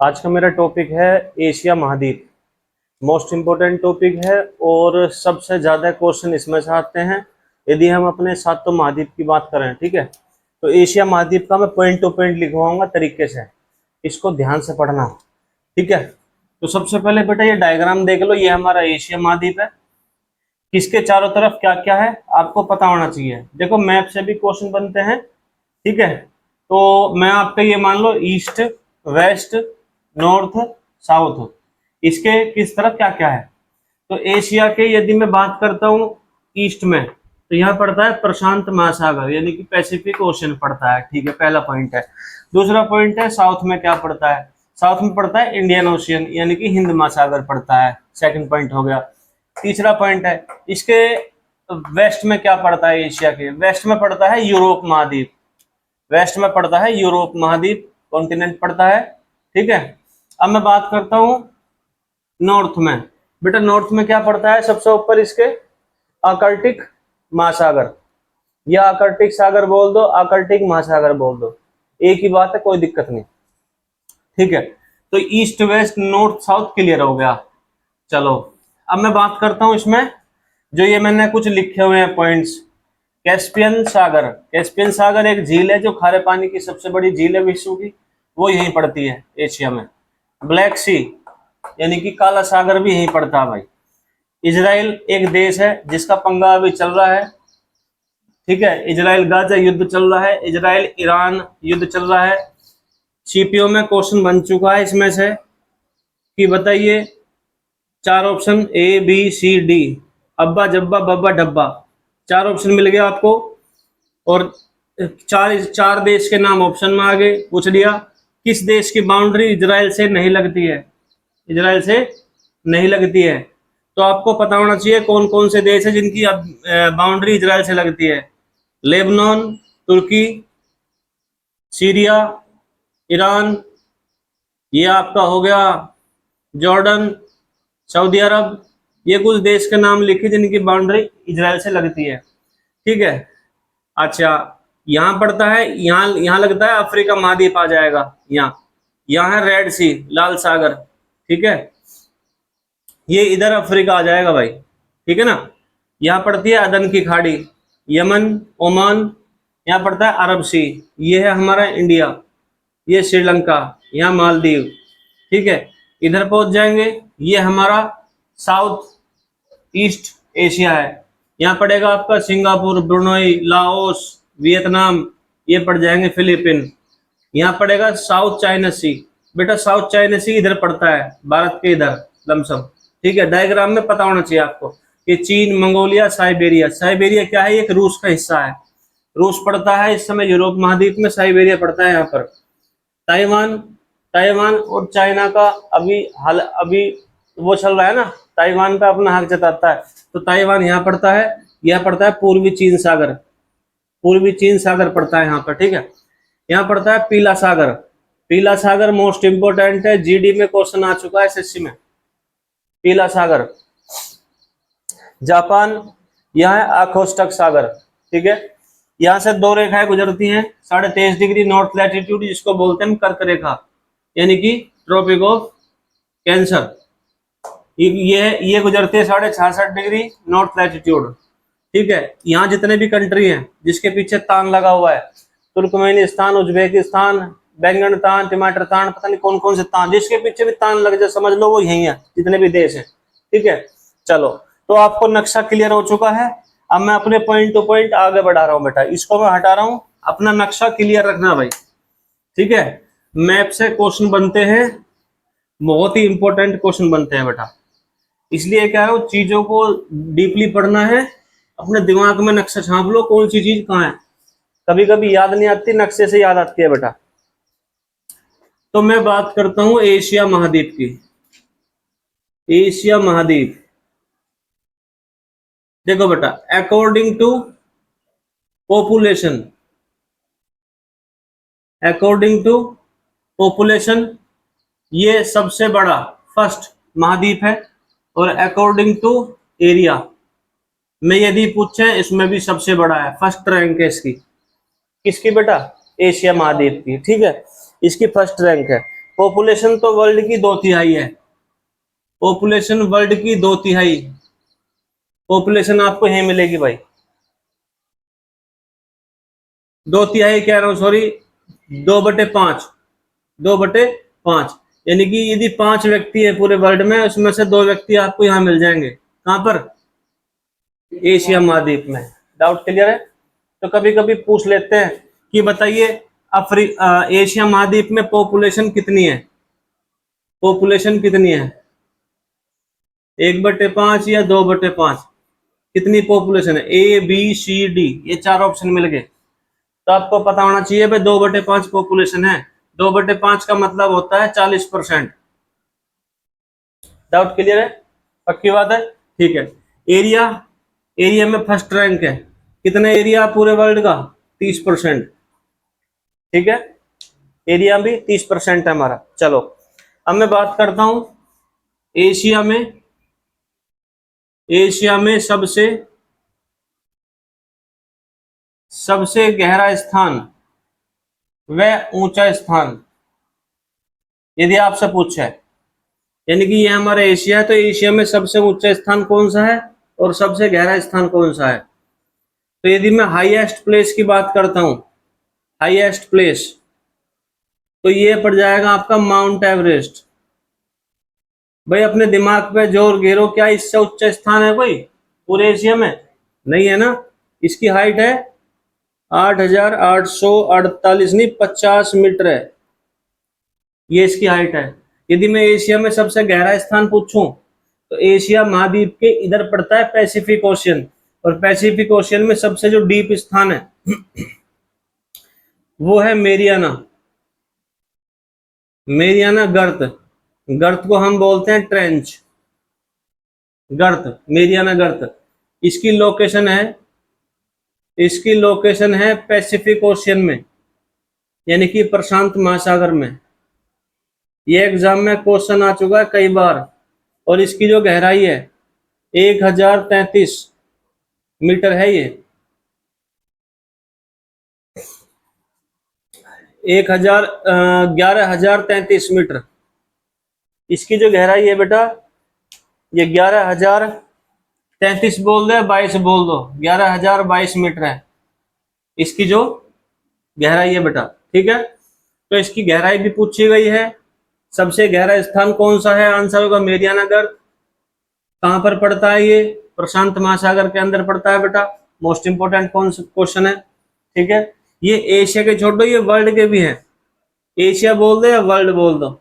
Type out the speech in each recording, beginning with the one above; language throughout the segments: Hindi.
आज का मेरा टॉपिक है एशिया महाद्वीप। मोस्ट इम्पोर्टेंट टॉपिक है और सबसे ज़्यादा क्वेश्चन इसमें से आते हैं यदि हम अपने सातों महाद्वीप की बात करें। ठीक है, तो एशिया महाद्वीप का मैं पॉइंट टू पॉइंट लिखवाऊंगा तरीके से, इसको ध्यान से पढ़ना। ठीक है, तो सबसे पहले बेटा ये डायग्राम देख लो, ये हमारा एशिया महाद्वीप है। किसके चारों तरफ क्या क्या है आपको पता होना चाहिए। देखो मैप से भी क्वेश्चन बनते हैं। ठीक है, तो मैं आपका ये मान लो ईस्ट, वेस्ट, नॉर्थ, साउथ, इसके किस तरफ क्या क्या है। तो एशिया के यदि मैं बात करता हूँ ईस्ट में, तो यहाँ पड़ता है प्रशांत महासागर यानी कि पैसिफिक ओशन पड़ता है। ठीक है, पहला पॉइंट है। दूसरा पॉइंट है साउथ में क्या पड़ता है, साउथ में पड़ता है इंडियन ओशियन यानी कि हिंद महासागर पड़ता है। सेकंड पॉइंट हो गया। तीसरा पॉइंट है इसके वेस्ट में क्या पड़ता है, एशिया के वेस्ट में पड़ता है यूरोप महाद्वीप। वेस्ट में पड़ता है यूरोप महाद्वीप, कॉन्टिनेंट पड़ता है। ठीक है, अब मैं बात करता हूँ नॉर्थ में। बेटा नॉर्थ में क्या पड़ता है, सबसे ऊपर इसके आर्कटिक महासागर, या आर्कटिक सागर बोल दो, आर्कटिक महासागर बोल दो, एक ही बात है, कोई दिक्कत नहीं। ठीक है, तो east west north south clear हो गया। चलो अब मैं बात करता हूं इसमें जो ये मैंने कुछ लिखे हुए हैं पॉइंट्स। कैस्पियन सागर, कैस्पियन सागर एक झील है जो खारे पानी की सबसे बड़ी झील है विश्व की, वो यहीं पड़ती है एशिया में। ब्लैक सी यानी कि काला सागर भी यहीं पड़ता है भाई। इजराइल एक देश है जिसका पंगा अभी चल रहा है। ठीक है, इजराइल गाजा युद्ध चल रहा है, इजराइल ईरान युद्ध चल रहा है। सीपीओ में क्वेश्चन बन चुका है इसमें से कि बताइए, चार option A B C D, अब्बा जब्बा बब्बा डब्बा, चार ऑप्शन मिल गया आपको और चार देश के नाम ऑप्शन में आगे पूछ लिया। किस देश की बाउंड्री इजराइल से नहीं लगती है, इजराइल से नहीं लगती है। तो आपको पता होना चाहिए कौन कौन से देश है जिनकी बाउंड्री इजराइल से लगती है। लेबनान, तुर्की, सीरिया, ईरान, ये आपका हो गया जॉर्डन, सऊदी अरब। ये कुछ देश के नाम लिखे जिनकी बाउंड्री इजराइल से लगती है। ठीक है, अच्छा यहाँ पड़ता है, यहाँ लगता है अफ्रीका महाद्वीप आ जाएगा। यहाँ है रेड सी, लाल सागर। ठीक है, ये इधर अफ्रीका आ जाएगा भाई। ठीक है ना, यहाँ पड़ती है अदन की खाड़ी, यमन, ओमान, यहाँ पड़ता है अरब सी, ये है हमारा इंडिया, ये श्रीलंका, यहाँ मालदीव। ठीक है, इधर पहुंच जाएंगे, ये हमारा साउथ ईस्ट एशिया है। यहाँ पड़ेगा आपका सिंगापुर, ब्रुनई, लाओस, वियतनाम, ये पड़ जाएंगे फिलीपीन। यहाँ पड़ेगा साउथ चाइना सी। बेटा साउथ चाइना सी इधर पड़ता है, भारत के इधर लमसम। ठीक है, डायग्राम में पता होना चाहिए आपको। ये चीन, मंगोलिया, साइबेरिया। साइबेरिया क्या है, एक रूस का हिस्सा है, रूस पड़ता है इस समय यूरोप महाद्वीप में, साइबेरिया पड़ता है यहाँ पर। ताइवान, ताइवान और चाइना का अभी वो चल रहा है ना, ताइवान का अपना हक जताता है, तो ताइवान यहाँ पड़ता है। यह पड़ता है पूर्वी चीन सागर, पूर्वी चीन सागर पड़ता है यहाँ पर। ठीक है, यहाँ पड़ता है पीला सागर। पीला सागर मोस्ट इंपोर्टेंट है, जीडी में क्वेश्चन आ चुका है एसएससी में। पीला सागर। जापान, यहाँ है आखोस्टक सागर। ठीक है, यहाँ से दो रेखाएं गुजरती हैं 23.5 डिग्री नॉर्थ लैटिट्यूड, जिसको बोलते हैं कर्क रेखा यानी कि ट्रॉपिक ऑफ कैंसर। ये गुजरती है 66.5 डिग्री नॉर्थ लैटिट्यूड। ठीक है, यहाँ जितने भी कंट्री हैं जिसके पीछे तान लगा हुआ है, तुर्कमेनिस्तान, उज्बेकिस्तान, बैंगन तान, टमाटर तान, पता नहीं कौन कौन से तान, जिसके पीछे भी तान लग जाए समझ लो वो यही है, जितने भी देश हैं। ठीक है, चलो तो आपको नक्शा क्लियर हो चुका है। अब मैं अपने पॉइंट टू पॉइंट आगे बढ़ा रहा हूँ बेटा, इसको मैं हटा रहा हूँ, अपना नक्शा क्लियर रखना भाई। ठीक है, मैप से क्वेश्चन बनते हैं, बहुत ही इंपॉर्टेंट क्वेश्चन बनते हैं बेटा, इसलिए क्या है चीजों को डीपली पढ़ना है, अपने दिमाग में नक्शा छाप लो कौन सी चीज कहाँ है। कभी कभी याद नहीं आती, नक्शे से याद आती है बेटा। तो मैं बात करता हूं एशिया महाद्वीप की। एशिया महाद्वीप देखो बेटा, according to population, according to population ये सबसे बड़ा फर्स्ट महाद्वीप है, और अकॉर्डिंग टू एरिया में यदि पूछे इसमें भी सबसे बड़ा है, फर्स्ट रैंक है इसकी। बेटा एशिया महाद्वीप की। ठीक है, इसकी फर्स्ट रैंक है। पॉपुलेशन तो वर्ल्ड की 2/3 है, पॉपुलेशन वर्ल्ड की 2/3 पॉपुलेशन आपको यही मिलेगी भाई। 2/3 कह रहा हूं, सॉरी, 2/5, 2/5, यानी कि यदि 5 व्यक्ति है पूरे वर्ल्ड में, उसमें से 2 व्यक्ति आपको यहाँ मिल जाएंगे। कहाँ पर? एशिया महाद्वीप में। डाउट क्लियर है? तो कभी कभी पूछ लेते हैं कि बताइए एशिया महाद्वीप में पॉपुलेशन कितनी है, पॉपुलेशन कितनी है, 1/5 या 2/5, कितनी पॉपुलेशन है? ए बी सी डी, ये 4 ऑप्शन मिल गए। तो आपको पता होना चाहिए भाई 2/5 पॉपुलेशन है। 2/5 का मतलब होता है 40%। डाउट क्लियर है? पक्की बात है? ठीक है। एरिया, एरिया में फर्स्ट रैंक है। कितना एरिया पूरे वर्ल्ड का? 30%। ठीक है, एरिया भी 30% है हमारा। चलो अब मैं बात करता हूं एशिया में, एशिया में सबसे गहरा स्थान व ऊंचा स्थान यदि आपसे पूछे, यानी कि ये हमारा एशिया है, तो एशिया में सबसे ऊंचा स्थान कौन सा है और सबसे गहरा स्थान कौन सा है? तो यदि मैं हाईएस्ट प्लेस की बात करता हूं, हाईएस्ट प्लेस, तो ये पड़ जाएगा आपका माउंट एवरेस्ट। भाई अपने दिमाग पे जोर घेरो, क्या इससे उच्च स्थान है कोई पूरे एशिया में? नहीं है ना। इसकी हाइट है 8,848, नहीं 50 मीटर है, ये इसकी हाइट है। यदि मैं एशिया में सबसे गहरा स्थान पूछूं, तो एशिया महाद्वीप के इधर पड़ता है पैसिफिक ओशियन, और पैसिफिक ओशियन में सबसे जो डीप स्थान है वो है मेरियाना, मेरियाना गर्त, गर्त को हम बोलते हैं ट्रेंच, गर्त, मेरियाना गर्त। इसकी लोकेशन है, इसकी लोकेशन है पैसिफिक ओशियन में, यानी कि प्रशांत महासागर में। ये एग्जाम में क्वेश्चन आ चुका है कई बार। और इसकी जो गहराई है 1033 मीटर है, ये 11,033 इसकी जो गहराई है बेटा, ये 11,033 बोल दो, 22 बोल दो, 11,022 मीटर है इसकी जो गहराई है बेटा। ठीक है, तो इसकी गहराई भी पूछी गई है। सबसे गहरा स्थान कौन सा है? आंसर होगा मेरियाना गर्त। कहां पर पड़ता है ये? प्रशांत महासागर के अंदर पड़ता है बेटा। मोस्ट इंपोर्टेंट क्वेश्चन है। ठीक है, ये एशिया के छोड़ो, ये वर्ल्ड के भी हैं। एशिया बोल दो या वर्ल्ड बोल दो,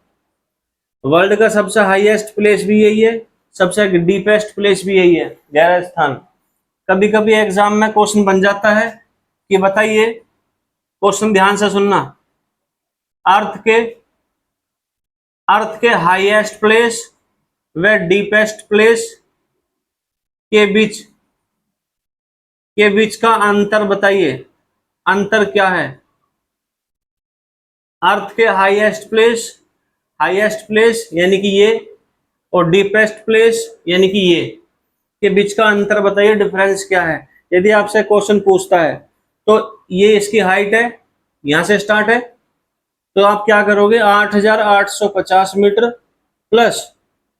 वर्ल्ड का सबसे हाईएस्ट प्लेस भी यही है, सबसे डीपेस्ट प्लेस भी यही है, गहरा स्थान। कभी कभी एग्जाम में क्वेश्चन बन जाता है कि बताइए, क्वेश्चन ध्यान से सुनना, अर्थ के हाईएस्ट प्लेस व डीपेस्ट प्लेस के बीच का अंतर बताइए, अंतर क्या है? अर्थ के हाईएस्ट प्लेस यानी कि ये, और डीपेस्ट प्लेस यानी कि ये, के बीच का अंतर बताइए, डिफरेंस क्या है? यदि आपसे क्वेश्चन पूछता है तो ये इसकी हाइट है, यहां से स्टार्ट है, तो आप क्या करोगे? 8,850 मीटर प्लस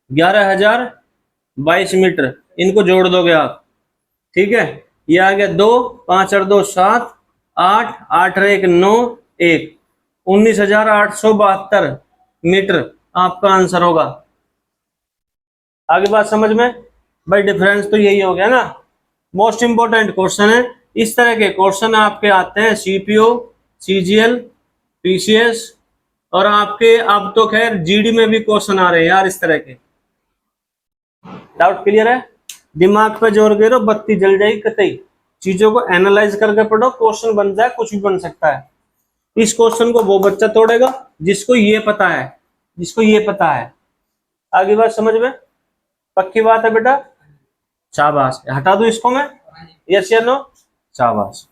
11,022 मीटर, इनको जोड़ दोगे आप। ठीक है, ये आ गया 2, 5 और 2 7, 8, 8 और 1 9, 1, 19,872 मीटर आपका आंसर होगा। आगे बात समझ में? भाई डिफरेंस तो यही हो गया ना। मोस्ट इंपोर्टेंट क्वेश्चन है। इस तरह के क्वेश्चन आपके आते हैं सीपीओ, सीजीएल, पीसीएस, और आपके अब तो खैर जीडी में भी क्वेश्चन आ रहे हैं यार इस तरह के। डाउट क्लियर है? दिमाग पे जोर दे रहे हो, बत्ती जल जाएगी कतई। चीजों को एनालाइज करके पढ़ो, क्वेश्चन बन जाए, कुछ भी बन सकता है। इस क्वेश्चन को वो बच्चा तोड़ेगा जिसको ये पता है, जिसको ये पता है। आगे बात समझ में? पक्की बात है बेटा? शाबाश। हटा दूं इसको मैं? यस या नो? शाबाश।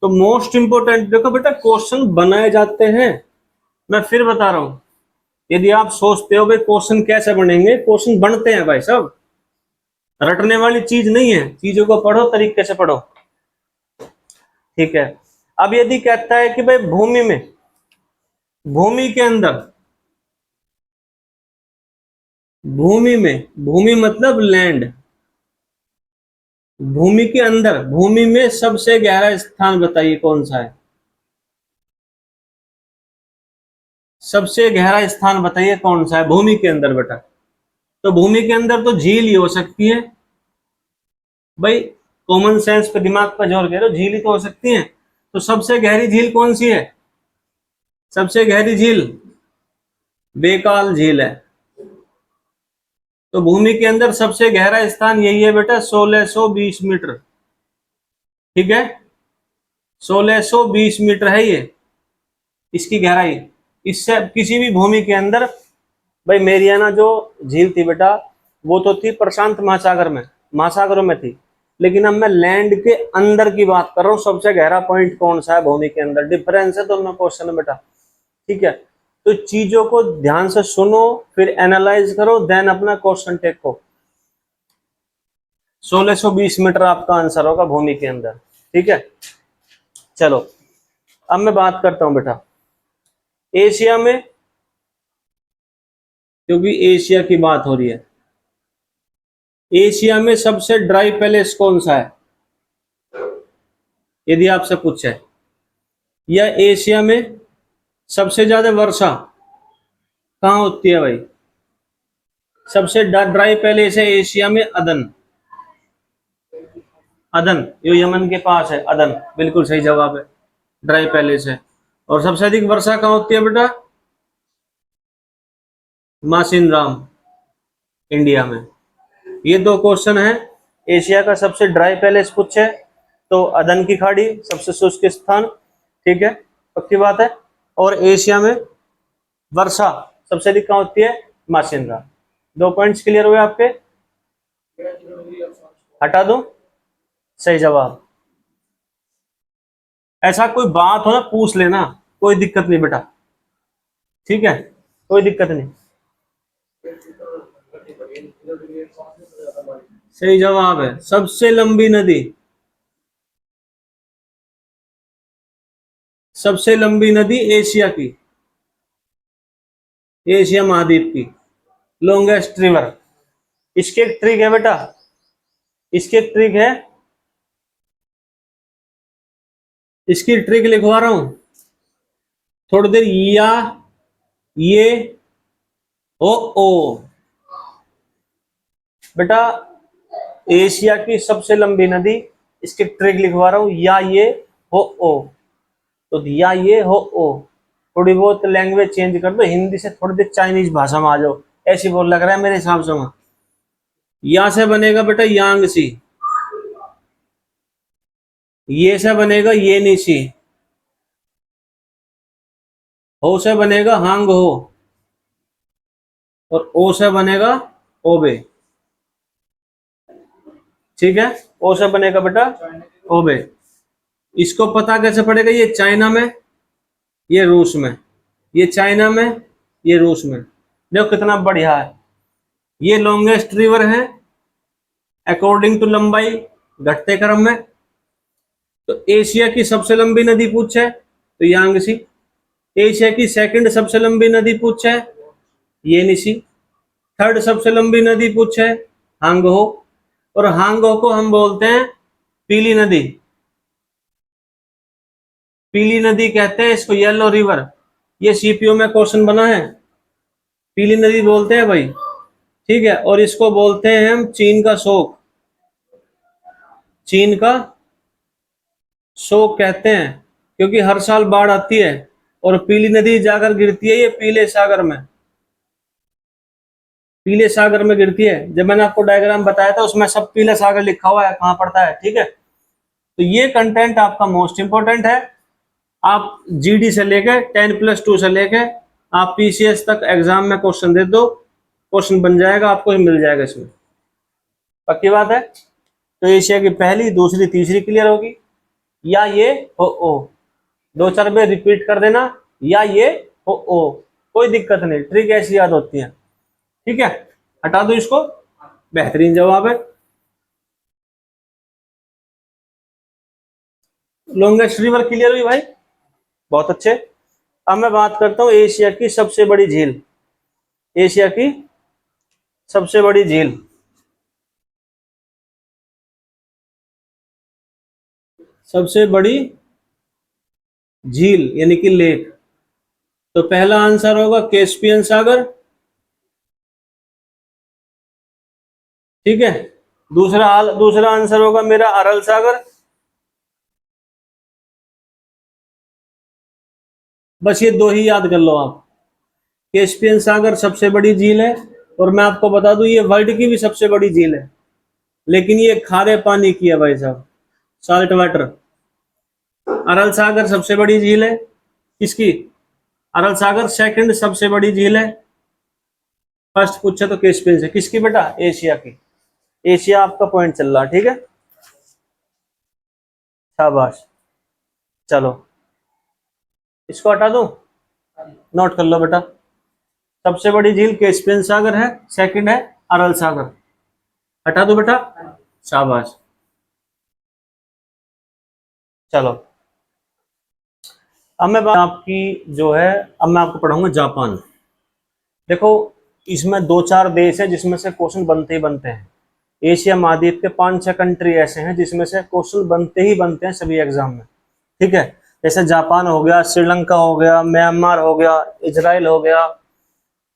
तो मोस्ट इंपोर्टेंट देखो बेटा, क्वेश्चन बनाए जाते हैं। मैं फिर बता रहा हूं, यदि आप सोचते हो भाई क्वेश्चन कैसे बनेंगे, क्वेश्चन बनते हैं भाई सब। रटने वाली चीज नहीं है, चीजों को पढ़ो, तरीके से पढ़ो। ठीक है, अब यदि कहता है कि भाई भूमि के अंदर भूमि में, भूमि मतलब लैंड, भूमि के अंदर, भूमि में सबसे गहरा स्थान बताइए कौन सा है। सबसे गहरा स्थान बताइए कौन सा है भूमि के अंदर बेटा। तो भूमि के अंदर तो झील ही हो सकती है भाई, कॉमन सेंस पे दिमाग पर जोर दे रहे हो, झील ही तो हो सकती है। तो सबसे गहरी झील कौन सी है? सबसे गहरी झील बेकाल झील है। तो भूमि के अंदर सबसे गहरा स्थान यही है बेटा, 1620 मीटर। ठीक है, 1620 मीटर है ये इसकी गहराई। इससे किसी भी भूमि के अंदर, भाई मेरियाना जो झील थी बेटा, वो तो थी प्रशांत महासागर में, महासागरों में थी। लेकिन अब मैं लैंड के अंदर की बात कर रहा हूँ, सबसे गहरा पॉइंट कौन सा है भूमि के अंदर, डिफरेंस है दोनों क्वेश्चन में बेटा। ठीक है, तो चीजों को ध्यान से सुनो, फिर एनालाइज करो, देन अपना क्वेश्चन टेको। 1620 मीटर आपका आंसर होगा भूमि के अंदर। ठीक है, चलो अब मैं बात करता हूं बेटा एशिया में, क्योंकि एशिया की बात हो रही है। एशिया में सबसे ड्राई पैलेस कौन सा है, यदि आपसे पूछे, या एशिया में सबसे ज्यादा वर्षा कहाँ होती है भाई? सबसे ड्राई पैलेस है एशिया में अदन। अदन जो यमन के पास है, अदन बिल्कुल सही जवाब है, ड्राई पैलेस है। और सबसे अधिक वर्षा कहाँ होती है बेटा? मासिन राम, इंडिया में। ये दो क्वेश्चन है। एशिया का सबसे ड्राई पैलेस पूछे तो अदन की खाड़ी सबसे शुष्क स्थान, ठीक है, पक्की बात है। और एशिया में वर्षा सबसे अधिक कहाँ होती है? मासिन राम। 2 पॉइंट्स क्लियर हुए आपके? हटा दूं? सही जवाब। ऐसा कोई बात हो ना पूछ लेना, कोई दिक्कत नहीं बेटा। ठीक है, कोई दिक्कत नहीं। सही जवाब है, सबसे लंबी नदी, सबसे लंबी नदी एशिया की, एशिया महाद्वीप की लॉन्गेस्ट रिवर। इसके एक ट्रिक है बेटा, इसकी एक ट्रिक है, इसकी ट्रिक लिखवा रहा हूं थोड़ी देर। या ये ओ बेटा, एशिया की सबसे लंबी नदी, इसकी ट्रिक लिखवा रहा हूं, या ये ओ। तो या ये ओ, थोड़ी बहुत लैंग्वेज चेंज कर दो, हिंदी से थोड़ी देर चाइनीज भाषा में आ जाओ, ऐसी बोल लग रहा है मेरे हिसाब से वहां। या से बनेगा बेटा यांग सी, ये से बनेगा ये निशी, हो से बनेगा हांग हो, और ओ से बनेगा ओबे। ठीक है, ओ से बनेगा बेटा ओबे। इसको पता कैसे पड़ेगा? ये चाइना में, ये रूस में, ये चाइना में, ये रूस में। देखो कितना बढ़िया है। ये लॉन्गेस्ट रिवर है अकॉर्डिंग टू लंबाई, घटते क्रम में। तो एशिया की सबसे लंबी नदी पूछे तो यांगसी, एशिया की सेकंड सबसे लंबी नदी पूछे ये निशी, थर्ड सबसे लंबी नदी पूछे हांगहो, और हांगहो को हम बोलते हैं पीली नदी, पीली नदी कहते हैं इसको, येलो रिवर। ये सीपीओ में क्वेश्चन बना है, पीली नदी बोलते हैं भाई। ठीक है, और इसको बोलते हैं हम चीन का शोक, चीन का शोक कहते हैं, क्योंकि हर साल बाढ़ आती है और पीली नदी जाकर गिरती है ये पीले सागर में, पीले सागर में गिरती है। जब मैंने आपको डायग्राम बताया था उसमें सब पीला सागर लिखा हुआ है कहां पड़ता है। ठीक है, तो ये कंटेंट आपका मोस्ट इंपोर्टेंट है। आप जीडी से लेके 10+2 से लेके आप पीसीएस तक एग्जाम में क्वेश्चन दे दो, क्वेश्चन बन जाएगा, आपको मिल जाएगा इसमें, पक्की बात है। तो एशिया की पहली, दूसरी, तीसरी क्लियर होगी। या ये ओ 2-4 बार रिपीट कर देना, या ये ओ, कोई दिक्कत नहीं, ट्रिक ऐसी याद होती है। ठीक है, हटा दो इसको, बेहतरीन जवाब है। लॉन्गेस्ट रिवर क्लियर हुई भाई, बहुत अच्छे। अब मैं बात करता हूं एशिया की सबसे बड़ी झील, एशिया की सबसे बड़ी झील, सबसे बड़ी झील यानी कि लेक, तो पहला आंसर होगा कैस्पियन सागर। ठीक है, दूसरा आंसर होगा मेरा अरल सागर। बस ये दो ही याद कर लो आप। कैस्पियन सागर सबसे बड़ी झील है, और मैं आपको बता दूं ये वर्ल्ड की भी सबसे बड़ी झील है, लेकिन ये खारे पानी की है भाई साहब, साल्ट वाटर। अरल सागर सबसे बड़ी झील है किसकी? अरल सागर सेकंड सबसे बड़ी झील है। फर्स्ट पूछा तो कैस्पियन से, किसकी बेटा? एशिया की। एशिया आपका पॉइंट चल रहा, ठीक है, शाबाश। चलो इसको हटा दो, नोट कर लो बेटा। सबसे बड़ी झील कैस्पियन सागर है, सेकंड है अरल सागर। हटा दो बेटा, शाबाश। चलो अब मैं आपकी जो है, अब मैं आपको पढ़ाऊंगा जापान। देखो इसमें दो चार देश है जिसमें से क्वेश्चन बनते ही बनते हैं। एशिया महाद्वीप के 5-6 कंट्री ऐसे हैं जिसमें से क्वेश्चन बनते ही बनते हैं सभी एग्जाम में। ठीक है, जैसे जापान हो गया, श्रीलंका हो गया, म्यांमार हो गया, इजराइल हो गया।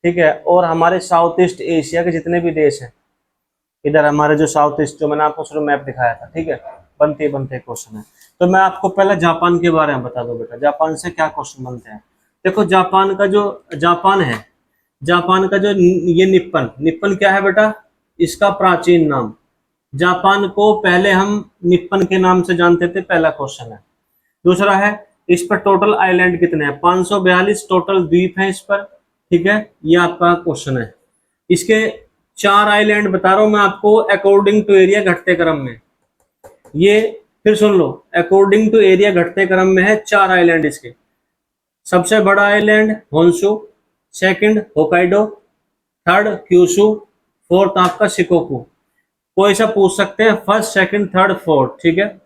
ठीक है, और हमारे साउथ ईस्ट एशिया के जितने भी देश हैं, इधर हमारे जो साउथ ईस्ट, जो मैंने आपको शुरू मैप दिखाया था, ठीक है, बनते बनते क्वेश्चन है। तो मैं आपको पहले जापान के बारे में बता दूं बेटा, जापान से क्या क्वेश्चन बनते हैं। देखो जापान का जो जापान है, जापान का जो ये निप्पन, निप्पन क्या है बेटा? इसका प्राचीन नाम। जापान को पहले हम निप्पन के नाम से जानते थे, पहला क्वेश्चन है। दूसरा है, इस पर टोटल आइलैंड कितने हैं? 542 टोटल द्वीप हैं इस पर। ठीक है, ये आपका क्वेश्चन है। इसके 4 आइलैंड बता रहा हूं मैं आपको अकॉर्डिंग टू एरिया घटते क्रम में। ये फिर सुन लो, अकॉर्डिंग टू एरिया घटते क्रम में है 4 आइलैंड इसके। सबसे बड़ा island Honshu, second Hokkaido, third Kyushu, fourth आपका शिकोकू। कोई सा पूछ सकते हैं, फर्स्ट सेकंड थर्ड फोर्थ। ठीक है,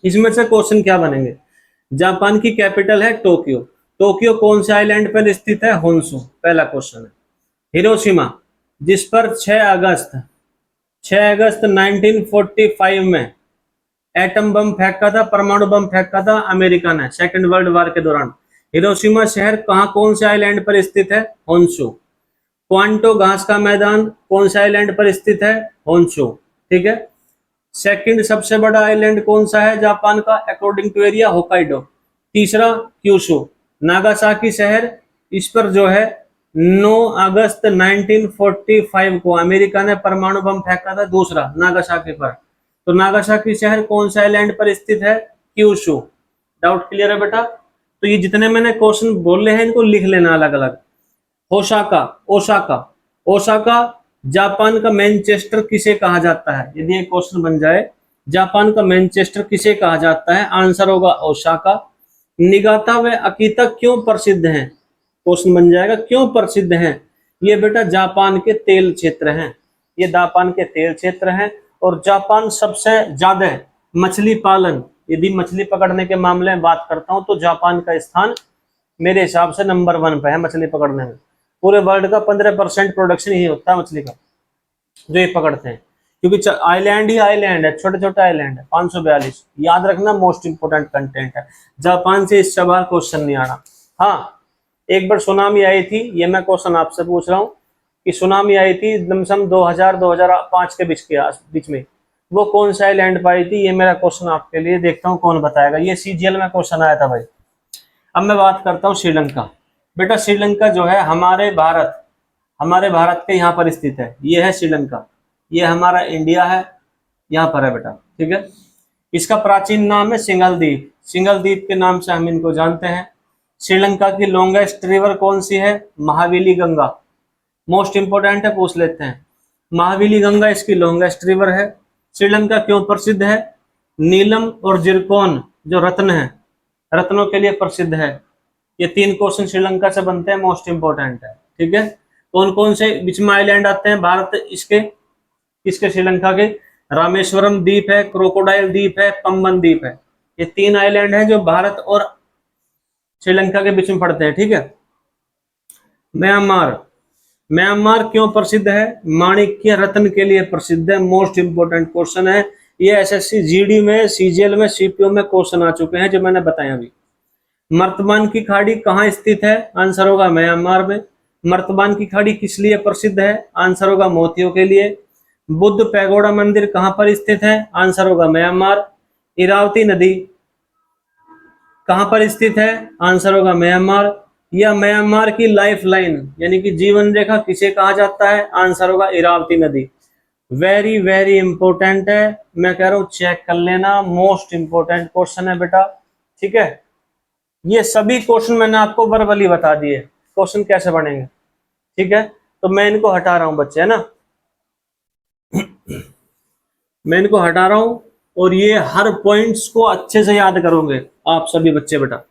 इसमें से क्वेश्चन क्या बनेंगे? जापान की कैपिटल है टोक्यो। टोक्यो कौन से आइलैंड पर स्थित है? होन्शु, पहला क्वेश्चन है। हिरोशिमा, जिस पर 6 अगस्त 1945 में एटम बम फेंका था, परमाणु बम फेंका था अमेरिका ने सेकेंड वर्ल्ड वॉर के दौरान। हिरोशिमा शहर कहां, कौन से आइलैंड पर स्थित है? होन्शु। क्वांटो घास का मैदान कौन से आइलैंड पर स्थित है? होन्शु। ठीक है, सेकंड सबसे बड़ा आइलैंड कौन सा है जापान का अकॉर्डिंग टू एरिया? होकाइडो। तीसरा क्यूशु। नागासाकी शहर, इस पर जो है 9 अगस्त 1945 को अमेरिका ने परमाणु बम फेंका था, दूसरा नागासाकी पर। तो नागासाकी शहर कौन सा आइलैंड पर स्थित है? क्यूशु। डाउट क्लियर है बेटा? तो ये जितने मैंने क्वेश्चन बोले हैं इनको लिख लेना अलग अलग। ओसाका, ओसाका, ओसाका जापान का मैनचेस्टर किसे कहा जाता है? यदि एक क्वेश्चन बन जाए, जापान का मैनचेस्टर किसे कहा जाता है? आंसर होगा ओसाका। निगाता व अकीता क्यों प्रसिद्ध हैं? क्वेश्चन बन जाएगा, क्यों प्रसिद्ध हैं? ये बेटा जापान के तेल क्षेत्र हैं, ये जापान के तेल क्षेत्र हैं। और जापान सबसे ज्यादा मछली पालन, यदि मछली पकड़ने के मामले में बात करता हूं तो जापान का स्थान मेरे हिसाब से नंबर 1 पे है मछली पकड़ने में। पूरे वर्ल्ड का 15% प्रोडक्शन ही होता है मछली का, जो ये पकड़ते हैं, क्योंकि आइलैंड ही आइलैंड है, छोटे छोटे आइलैंड है। 542 याद रखना, मोस्ट इंपोर्टेंट कंटेंट है। जापान से इस सवाल क्वेश्चन नहीं आना। हाँ, एक बार सुनामी आई थी, ये मैं क्वेश्चन आपसे पूछ रहा हूँ कि सुनामी आई थी लमसम 2000-2005 के बीच में, वो कौन सा आइलैंड पाई थी? ये मेरा क्वेश्चन आपके लिए, देखता हूँ कौन बताएगा। ये सीजीएल में क्वेश्चन आया था भाई। अब मैं बात करता हूँ श्रीलंका। बेटा श्रीलंका जो है हमारे भारत के यहाँ पर स्थित है। ये है श्रीलंका, ये हमारा इंडिया है, यहाँ पर है बेटा। ठीक है, इसका प्राचीन नाम है सिंगल द्वीप, सिंगल द्वीप के नाम से हम इनको जानते हैं। श्रीलंका की लॉन्गेस्ट रिवर कौन सी है? महावीली गंगा। मोस्ट इंपोर्टेंट है, पूछ लेते हैं। महावीली गंगा इसकी लॉन्गेस्ट रिवर है। श्रीलंका क्यों प्रसिद्ध है? नीलम और जिरकोन जो रत्न है, रत्नों के लिए प्रसिद्ध है। ये 3 क्वेश्चन श्रीलंका से बनते हैं, मोस्ट इंपोर्टेंट है। ठीक है, कौन कौन से बीच में आइलैंड आते हैं भारत इसके श्रीलंका के? रामेश्वरम द्वीप है, क्रोकोडाइल द्वीप है, पम्बन द्वीप है। ये 3 आइलैंड हैं जो भारत और श्रीलंका के बीच में पड़ते हैं। ठीक है, म्यांमार, म्यांमार क्यों प्रसिद्ध है? माणिक्य रत्न के लिए प्रसिद्ध है। मोस्ट इंपोर्टेंट क्वेश्चन है ये, एसएससी जीडी में, सीजीएल में, सीपीओ में क्वेश्चन आ चुके हैं जो मैंने बताया अभी। मर्तमान की खाड़ी कहाँ स्थित है? आंसर होगा म्यांमार में। मर्तमान की खाड़ी किस लिए प्रसिद्ध है? आंसर होगा मोतियों के लिए। बुद्ध पैगोडा मंदिर कहाँ पर स्थित है? आंसर होगा म्यांमार। इरावती नदी कहाँ पर स्थित है? आंसर होगा म्यांमार। या म्यांमार की लाइफ लाइन यानी कि जीवन रेखा किसे कहा जाता है? आंसर होगा इरावती नदी। वेरी वेरी इंपॉर्टेंट है, मैं कह रहा हूं चेक कर लेना, मोस्ट इंपॉर्टेंट क्वेश्चन है बेटा, ठीक है। ये सभी क्वेश्चन मैंने आपको वर्बली बता दिए क्वेश्चन कैसे बनेंगे, ठीक है। तो मैं इनको हटा रहा हूं बच्चे, है ना, मैं इनको हटा रहा हूं और ये हर पॉइंट्स को अच्छे से याद करोगे आप सभी बच्चे बेटा।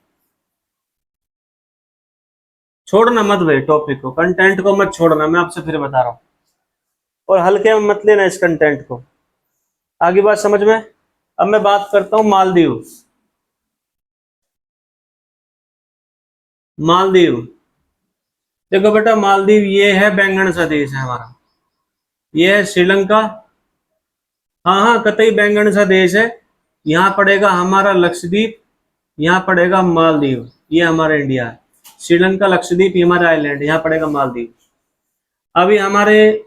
छोड़ना मत भाई, टॉपिक को, कंटेंट को मत छोड़ना, मैं आपसे फिर बता रहा हूं, और हल्के में मत लेना इस कंटेंट को। आगे बात समझ में। अब मैं बात करता हूं मालदीव। मालदीव देखो बेटा, मालदीव ये है बैंगन सा देश है हमारा, ये है श्रीलंका, हाँ हाँ कतई बैंगन सा देश है। यहाँ पड़ेगा हमारा लक्षद्वीप, यहाँ पड़ेगा मालदीव, ये हमारा इंडिया है। श्रीलंका, लक्षद्वीप ये हमारा आइलैंड, यहाँ पड़ेगा मालदीव। अभी हमारे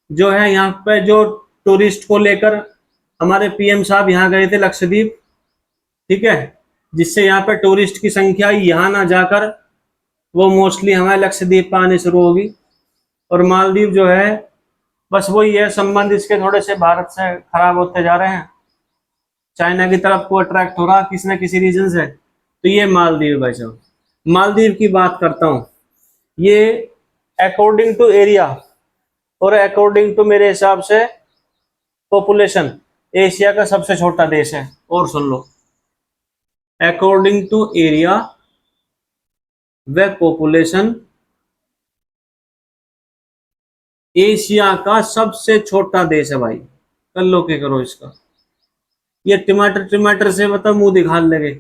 जो है यहाँ पे जो टूरिस्ट को लेकर हमारे पीएम साहब यहाँ गए थे लक्षद्वीप, ठीक है, जिससे यहाँ पे टूरिस्ट की संख्या यहाँ ना जाकर वो मोस्टली हमारे लक्षद्वीप पर आने शुरू होगी। और मालदीव जो है बस वही है, संबंध इसके थोड़े से भारत से खराब होते जा रहे हैं, चाइना की तरफ को अट्रैक्ट हो रहा किसी न किसी रीजन से। तो ये मालदीव भाई साहब, मालदीव की बात करता हूँ, ये अकॉर्डिंग टू एरिया और अकॉर्डिंग टू मेरे हिसाब से पॉपुलेशन एशिया का सबसे छोटा देश है। और सुन लो, अकॉर्डिंग टू एरिया व पॉपुलेशन एशिया का सबसे छोटा देश है भाई, कर लो के करो इसका। ये टमाटर टमाटर से मतलब मुंह दिखा लेंगे,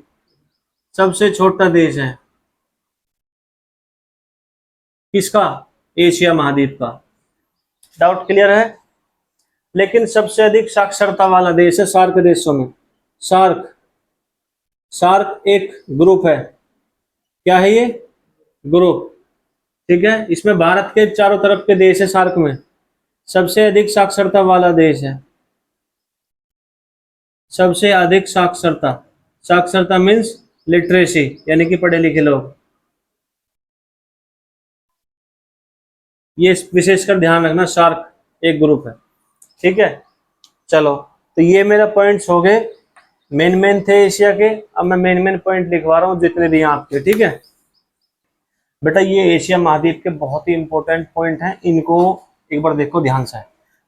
सबसे छोटा देश है किसका? एशिया महाद्वीप का। डाउट क्लियर है। लेकिन सबसे अधिक साक्षरता वाला देश है सार्क देशों में। सार्क, सार्क एक ग्रुप है, क्या है ये? ग्रुप, ठीक है। इसमें भारत के चारों तरफ के देश है, सार्क में सबसे अधिक साक्षरता वाला देश है, सबसे अधिक साक्षरता। साक्षरता मीन्स लिटरेसी यानी कि पढ़े लिखे लोग, ये विशेषकर ध्यान रखना, सार्क एक ग्रुप है, ठीक है। चलो, तो ये मेरा पॉइंट्स हो गए, मेन मेन थे एशिया के। अब मैं मेन मेन पॉइंट लिखवा रहा हूँ जितने भी आपके, ठीक है बेटा। ये एशिया महाद्वीप के बहुत ही इंपॉर्टेंट पॉइंट हैं, इनको एक बार देखो ध्यान से,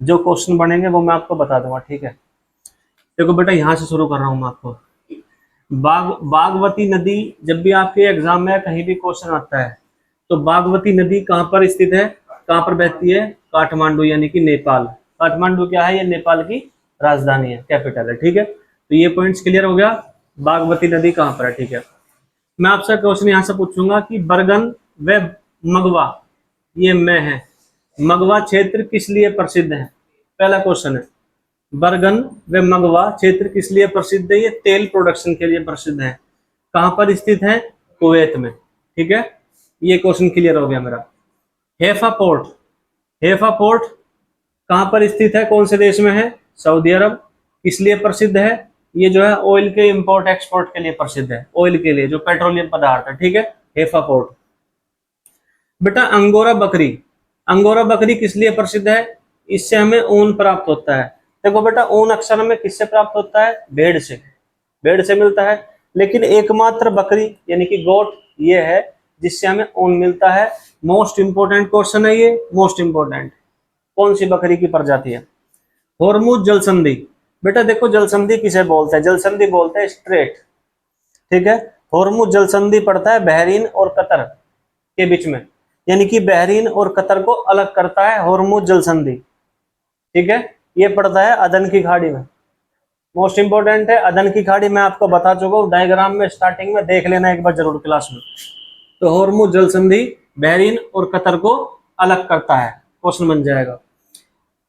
जो क्वेश्चन बनेंगे वो मैं आपको बता दूंगा, ठीक है। देखो बेटा, यहाँ से शुरू कर रहा हूँ मैं आपको। बागमती नदी, जब भी आपके एग्जाम में कहीं भी क्वेश्चन आता है तो बागमती नदी कहाँ पर स्थित है, कहाँ पर बहती है? काठमांडू यानी कि नेपाल। काठमांडू क्या है? ये नेपाल की राजधानी है, कैपिटल है, ठीक है। तो ये पॉइंट्स क्लियर हो गया, बागमती नदी कहाँ पर है, ठीक है। मैं आपसे क्वेश्चन यहाँ से पूछूंगा कि बरगन व मगवा, ये मैं है, मगवा क्षेत्र किस लिए प्रसिद्ध है? पहला क्वेश्चन है, बरगन व मगवा क्षेत्र किस लिए प्रसिद्ध है? ये तेल प्रोडक्शन के लिए प्रसिद्ध है। कहाँ पर स्थित है? कुवैत में, ठीक है। ये क्वेश्चन क्लियर हो गया मेरा। हैफा पोर्ट, हैफा पोर्ट कहाँ पर स्थित है, कौन से देश में है? सऊदी अरब। किस लिए प्रसिद्ध है? ये जो है ऑयल के इंपोर्ट एक्सपोर्ट के लिए प्रसिद्ध है, ऑयल के लिए, जो पेट्रोलियम पदार्थ है, ठीक है, हैफा पोर्ट। बेटा अंगोरा बकरी, अंगोरा बकरी किस लिए प्रसिद्ध है? इससे हमें ऊन प्राप्त होता है। देखो बेटा, ऊन अक्सर हमें किससे प्राप्त होता है? भेड़ से, भेड़ से मिलता है। लेकिन एकमात्र बकरी यानी कि गोट ये है जिससे हमें ऊन मिलता है। मोस्ट इंपोर्टेंट क्वेश्चन है ये, मोस्ट इंपोर्टेंट। कौन सी बकरी की प्रजाति है? होर्मुज जलसंधि। बेटा देखो, जलसंधि किसे बोलते हैं? जलसंधि बोलते हैं स्ट्रेट, ठीक है। होर्मुज जलसंधि पड़ता है बहरीन और कतर के बीच में, यानी कि बहरीन और कतर को अलग करता है होर्मुज जलसंधि, ठीक है। ये पड़ता है अदन की खाड़ी में, मोस्ट इंपोर्टेंट है। अदन की खाड़ी मैं आपको बता चुका हूँ डायग्राम में, स्टार्टिंग में देख लेना एक बार जरूर क्लास में। तो होर्मुज जलसंधि बहरीन और कतर को अलग करता है, क्वेश्चन बन जाएगा।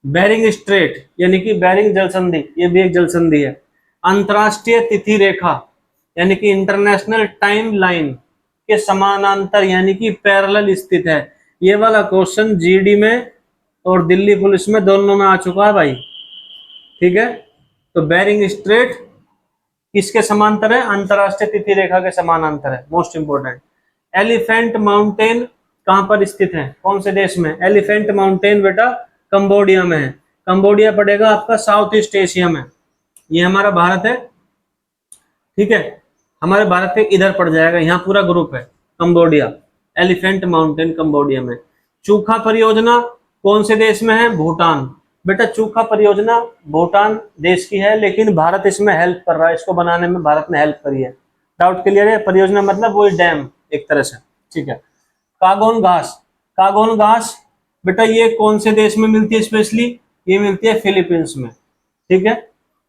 बेरिंग स्ट्रेट यानी कि बेरिंग जल संधि, ये भी एक जल संधि है। अंतरराष्ट्रीय तिथि रेखा यानी कि इंटरनेशनल टाइम लाइन के समानांतर यानी कि पैरेलल स्थित है। ये वाला क्वेश्चन जीडी में और दिल्ली पुलिस में दोनों में आ चुका है भाई, ठीक है। तो बेरिंग स्ट्रेट किसके समांतर है? अंतरराष्ट्रीय तिथि रेखा के समानांतर है, मोस्ट इंपोर्टेंट। एलिफेंट माउंटेन कहां पर स्थित है, कौन से देश में? एलिफेंट माउंटेन बेटा कंबोडिया में है। कंबोडिया पड़ेगा आपका साउथ ईस्ट एशिया में, ये हमारा भारत है, ठीक है। हमारे भारत के इधर पड़ जाएगा, यहाँ पूरा ग्रुप है कंबोडिया, एलिफेंट माउंटेन कंबोडिया में। चूखा परियोजना कौन से देश में है? भूटान। बेटा चूखा परियोजना भूटान देश की है, लेकिन भारत इसमें हेल्प कर रहा है, इसको बनाने में भारत ने हेल्प करी है। डाउट क्लियर है? परियोजना मतलब वही डैम एक तरह से, ठीक है। कागोन घास, कागोन घास बेटा ये कौन से देश में मिलती है स्पेशली? ये मिलती है फिलीपींस में, ठीक है।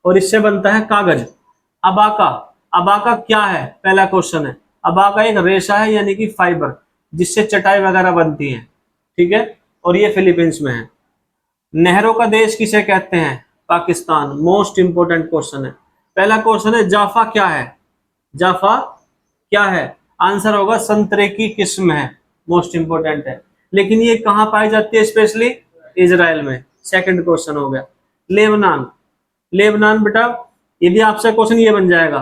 और इससे बनता है कागज। अबाका, अबाका क्या है? पहला क्वेश्चन है। अबाका एक रेशा है यानी कि फाइबर, जिससे चटाई वगैरह बनती है, ठीक है। और ये फिलीपींस में है। नहरों का देश किसे कहते हैं? पाकिस्तान। मोस्ट इंपोर्टेंट क्वेश्चन है। पहला क्वेश्चन है जाफा क्या है? जाफा क्या है? आंसर होगा संतरे की किस्म है, मोस्ट इंपोर्टेंट है। लेकिन ये कहां पाई जाती है स्पेशली? इजराइल में। सेकंड क्वेश्चन हो गया। लेबनान, लेबनान बेटा ये भी आपसे क्वेश्चन ये बन जाएगा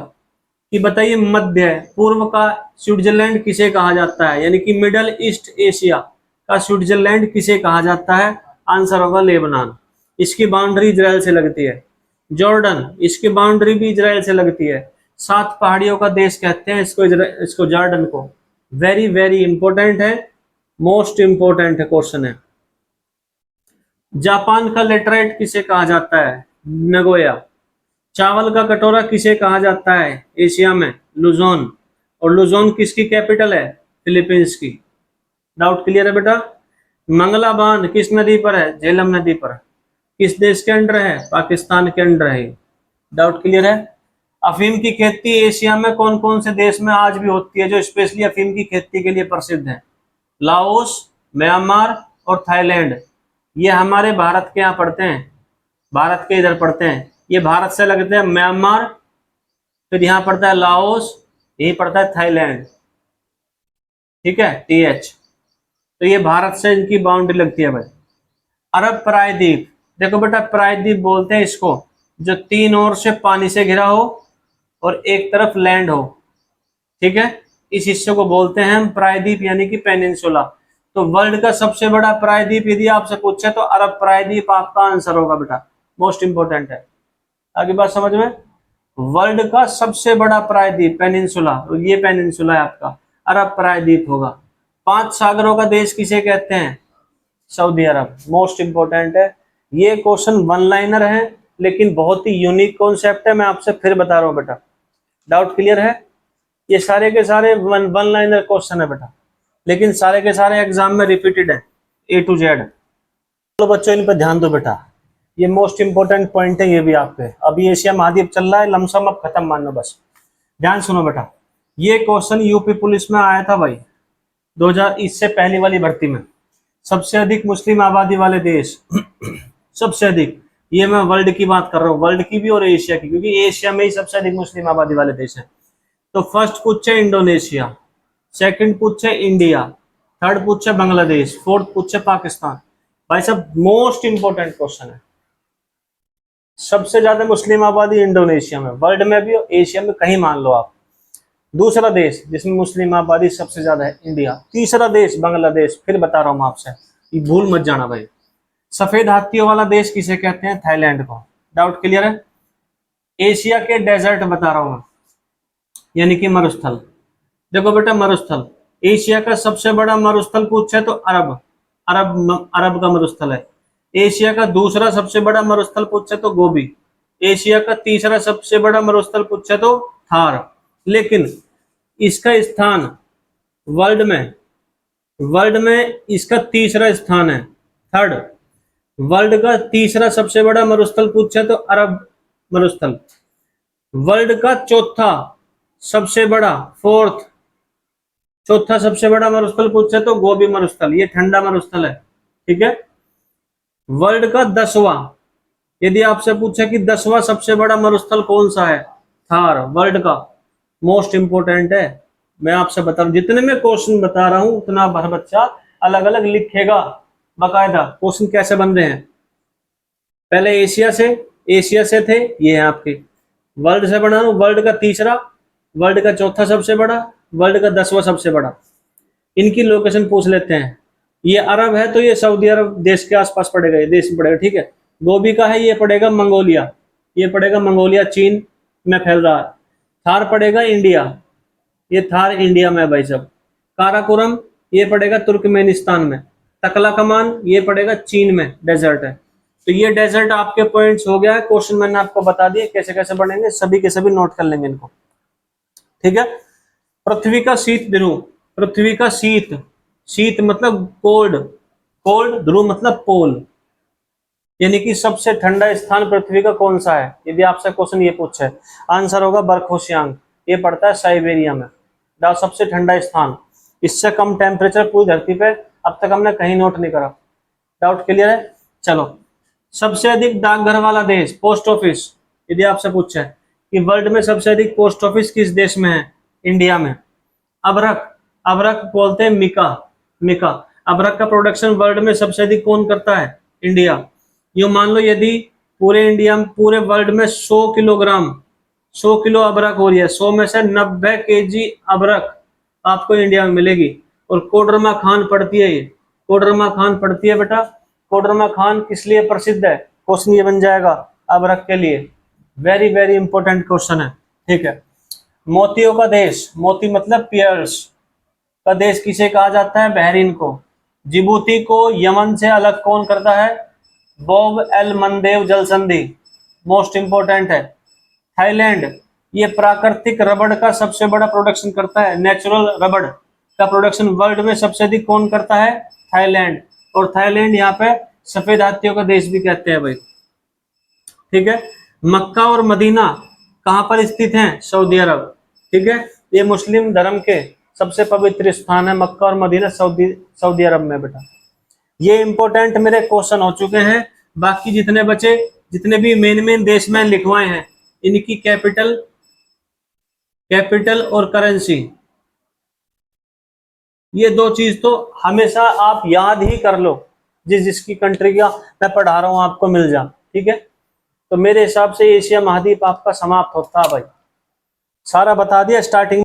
कि बताइए मध्य पूर्व का स्विट्जरलैंड किसे कहा जाता है, यानी कि मिडल ईस्ट एशिया का स्विट्जरलैंड किसे कहा जाता है? आंसर होगा लेबनान। इसकी बाउंड्री इजराइल से लगती है। जॉर्डन, इसकी बाउंड्री भी इजराइल से लगती है। 7 पहाड़ियों का देश कहते हैं इसको जॉर्डन को। वेरी वेरी इंपॉर्टेंट है, मोस्ट इंपॉर्टेंट क्वेश्चन है। जापान का लेटराइट किसे कहा जाता है? नगोया। चावल का कटोरा किसे कहा जाता है एशिया में? लुजोन। और लुजोन किसकी कैपिटल है? फिलीपींस की। डाउट क्लियर है बेटा? मंगला बांध किस नदी पर है? झेलम नदी पर। किस देश के अंडर है? पाकिस्तान के अंडर है। डाउट क्लियर है? अफीम की खेती एशिया में कौन कौन से देश में आज भी होती है जो स्पेशली अफीम की खेती के लिए प्रसिद्ध है? लाओस, म्यांमार और थाईलैंड। ये हमारे भारत के यहाँ पड़ते हैं, भारत के इधर पड़ते हैं। ये भारत से लगते हैं म्यांमार, फिर यहाँ पड़ता है लाओस, यही पड़ता है थाईलैंड, ठीक है, TH। तो ये भारत से इनकी बाउंड्री लगती है भाई। अरब प्रायद्वीप, देखो बेटा प्रायद्वीप बोलते हैं इसको जो 3 ओर से पानी से घिरा हो और एक तरफ लैंड हो, ठीक है। इस हिस्से को बोलते हैं हम प्रायद्वीप यानी कि पेनिनसुला। तो वर्ल्ड का सबसे बड़ा प्रायद्वीप यदि आपसे पूछे तो अरब प्रायद्वीप आपका आंसर होगा बेटा, मोस्ट इंपोर्टेंट है। आगे बात समझ में? वर्ल्ड का सबसे बड़ा प्रायद्वीप पेनिनसुला, ये पेनिनसुला है आपका, अरब प्रायद्वीप होगा। 5 सागरों का देश किसे कहते हैं? सऊदी अरब। मोस्ट इंपोर्टेंट है। ये क्वेश्चन वन लाइनर है लेकिन बहुत ही यूनिक कॉन्सेप्ट है, मैं आपसे फिर बता रहा हूँ बेटा। डाउट क्लियर है? ये सारे के सारे वन लाइनर क्वेश्चन है बेटा, लेकिन सारे के सारे एग्जाम में रिपीटेड है A to Z। तो बच्चों इन पर ध्यान दो बेटा, ये मोस्ट इंपोर्टेंट पॉइंट है ये भी आपके। अभी एशिया महाद्वीप चल रहा है, लमसम अब खत्म मान लो बस। ध्यान सुनो बेटा, ये क्वेश्चन यूपी पुलिस में आया था भाई 2000 इससे पहली वाली भर्ती में। सबसे अधिक मुस्लिम आबादी वाले देश सबसे अधिक, ये मैं वर्ल्ड की बात कर रहा हूँ, वर्ल्ड की भी और एशिया की, क्योंकि एशिया में ही सबसे अधिक मुस्लिम आबादी वाले देश हैं। तो फर्स्ट पूछे इंडोनेशिया, सेकंड पूछे इंडिया, थर्ड पूछे बांग्लादेश, फोर्थ पूछे पाकिस्तान। भाई साहब मोस्ट इंपोर्टेंट क्वेश्चन है। सबसे ज्यादा मुस्लिम आबादी इंडोनेशिया में, वर्ल्ड में भी और एशिया में कहीं मान लो आप। दूसरा देश जिसमें मुस्लिम आबादी सबसे ज्यादा है इंडिया। तीसरा देश बांग्लादेश, फिर बता रहा हूं आपसे, ये भूल मत जाना भाई। सफेद हाथियों वाला देश किसे कहते हैं? थाईलैंड को। डाउट क्लियर है? एशिया के डेजर्ट बता रहा हूं मैं, यानी कि मरुस्थल। देखो बेटा मरुस्थल, एशिया का सबसे बड़ा मरुस्थल पूछे तो अरब का मरुस्थल है। एशिया का दूसरा सबसे बड़ा मरुस्थल पूछे तो गोबी। एशिया का तीसरा सबसे बड़ा मरुस्थल पूछे तो थार। लेकिन इसका स्थान वर्ल्ड में इसका तीसरा स्थान है, थर्ड। वर्ल्ड का तीसरा सबसे बड़ा मरुस्थल पूछे तो अरब मरुस्थल। वर्ल्ड का चौथा सबसे बड़ा, चौथा सबसे बड़ा मरुस्थल पूछे तो गोबी मरुस्थल, ये ठंडा मरुस्थल है। ठीक है। वर्ल्ड का 10वां, यदि आपसे पूछे कि 10वां सबसे बड़ा मरुस्थल कौन सा है, थार वर्ल्ड का मोस्ट इंपोर्टेंट है। मैं आपसे बता रहा हूं, जितने मैं क्वेश्चन बता रहा हूं उतना भर बच्चा अलग अलग लिखेगा बाकायदा क्वेश्चन कैसे बन रहे हैं। पहले एशिया से थे, ये है आपके। वर्ल्ड से बना, वर्ल्ड का तीसरा, वर्ल्ड का चौथा सबसे बड़ा, वर्ल्ड का 10वां सबसे बड़ा। इनकी लोकेशन पूछ लेते हैं। ये अरब है तो ये सऊदी अरब देश के आसपास पड़ेगा, ये देश पड़ेगा, ठीक है। गोबी का है, ये पड़ेगा मंगोलिया, ये पड़ेगा मंगोलिया, चीन में फैल रहा है। थार पड़ेगा इंडिया, ये थार इंडिया में है भाई साहब। काराकोरम ये पड़ेगा तुर्कमेनिस्तान में। तकला कमान ये पड़ेगा चीन में, डेजर्ट है। तो ये डेजर्ट आपके पॉइंट्स हो गया है। क्वेश्चन मैंने आपको बता दिए कैसे कैसे बनेंगे, सभी के सभी नोट कर लेंगे इनको, ठीक है। पृथ्वी का शीत ध्रुव, पृथ्वी का शीत, शीत मतलब कोल्ड, कोल्ड ध्रुव मतलब पोल, यानी कि सबसे ठंडा स्थान पृथ्वी का कौन सा है, यदि आपसे क्वेश्चन ये पूछे, आंसर होगा बरखोशियांग, ये पड़ता है साइबेरिया में। सबसे ठंडा स्थान, इससे कम टेम्परेचर पूरी धरती पे अब तक हमने कहीं नोट नहीं करा। डाउट क्लियर है? चलो, सबसे अधिक डाकघर वाला देश, पोस्ट ऑफिस, यदि आपसे पूछे कि वर्ल्ड में सबसे अधिक पोस्ट ऑफिस किस देश में है, इंडिया में। अबरक, अबरक बोलते हैं मिका, मिका। अबरक का प्रोडक्शन वर्ल्ड में सबसे अधिक कौन करता है, इंडिया। यूं मान लो यदि पूरे इंडिया में, पूरे वर्ल्ड में 100 किलोग्राम, 100 किलो अबरक हो रही है, 100 में से 90 केजी अबरक आपको इंडिया में मिलेगी। और कोडरमा खान पड़ती है, ये कोडरमा खान पड़ती है बेटा। कोडरमा खान किस लिए प्रसिद्ध है, क्वेश्चन ये बन जाएगा अबरक के लिए। वेरी वेरी इंपॉर्टेंट क्वेश्चन है, ठीक है। मोतियों का देश, मोती मतलब पियर्स का देश किसे कहा जाता है, बहरीन को। जिबूती को यमन से अलग कौन करता है, बॉब एल मंदेव जल संधि, मोस्ट इंपोर्टेंट है। थाईलैंड, ये प्राकृतिक रबड़ का सबसे बड़ा प्रोडक्शन करता है, नेचुरल रबड़ का प्रोडक्शन वर्ल्ड में सबसे अधिक कौन करता है, थाईलैंड। और थाईलैंड यहाँ पे सफेद हाथियों का देश भी कहते हैं भाई, ठीक है। मक्का और मदीना कहाँ पर स्थित हैं, सऊदी अरब, ठीक है। ये मुस्लिम धर्म के सबसे पवित्र स्थान है, मक्का और मदीना सऊदी अरब में बेटा। ये इंपॉर्टेंट मेरे क्वेश्चन हो चुके हैं। बाकी जितने बचे, जितने भी मेन मेन देश में लिखवाए हैं, इनकी कैपिटल, कैपिटल और करेंसी, ये दो चीज तो हमेशा आप याद ही कर लो, जिसकी कंट्री का मैं पढ़ा रहा हूं आपको मिल जा, ठीक है। तो मेरे हिसाब से एशिया महाद्वीप आपका समाप्त होता है भाई, सारा बता दिया स्टार्टिंग